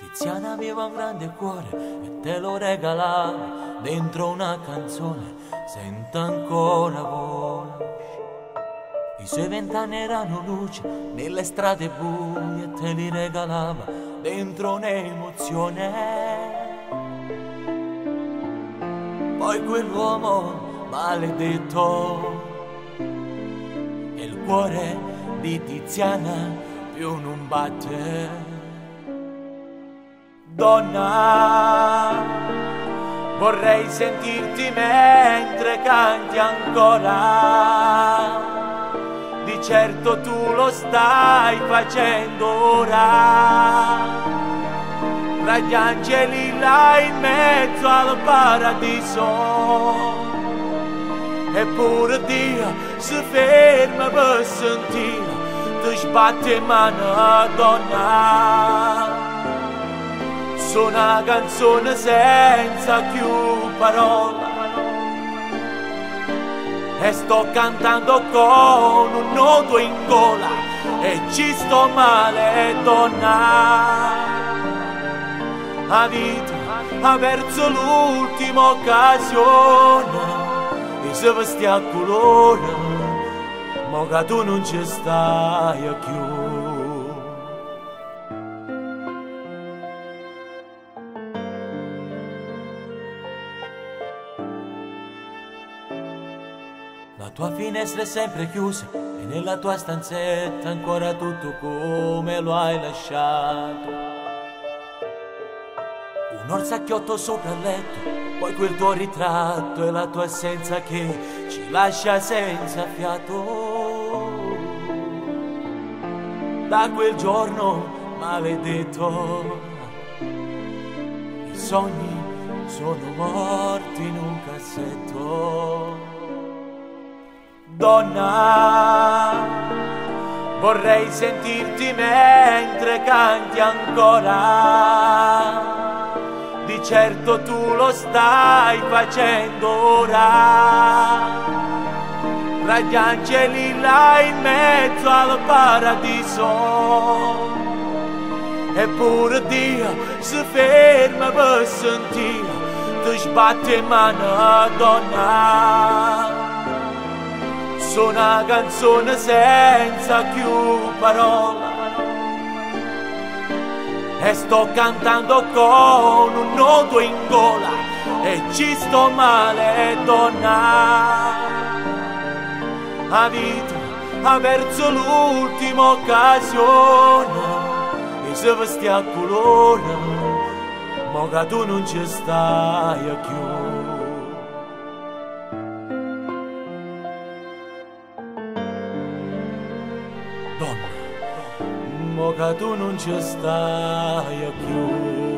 Tiziana aveva un grande cuore e te lo regalava dentro una canzone, sento ancora voce. I suoi 20 anni erano luce nelle strade buie e te li regalava dentro un'emozione. Poi quell'uomo maledetto e il cuore di Tiziana più non batte. Donna, vorrei sentirti mentre canti ancora. Di certo tu lo stai facendo ora. Tra gli angeli là in mezzo al paradiso. Eppure Dio si ferma per sentire. Ti sbatte in mano, donna. Su una canzone senza più parola e sto cantando con un nodo in gola e ci sto male, donna. La vita ha perso l'ultima occasione e se vestia a colore ma che tu non ci stai più. La tua finestra è sempre chiusa e nella tua stanzetta ancora tutto come lo hai lasciato. Un orsacchiotto sopra il letto, poi quel tuo ritratto e la tua assenza che ci lascia senza fiato. Da quel giorno maledetto i sogni sono morti in un cassetto. Donna, vorrei sentirti mentre canti ancora. Di certo tu lo stai facendo ora. Tra gli angeli là in mezzo al paradiso. Eppure Dio si ferma per sentire. Ti sbatte in mano, donna. Su una canzone senza più parola e sto cantando con un nodo in gola e ci sto male, donna. La vita ha perso l'ultima occasione e se vestia a colore ma che tu non ci stai più. Donna, mo che tu non ci stai più.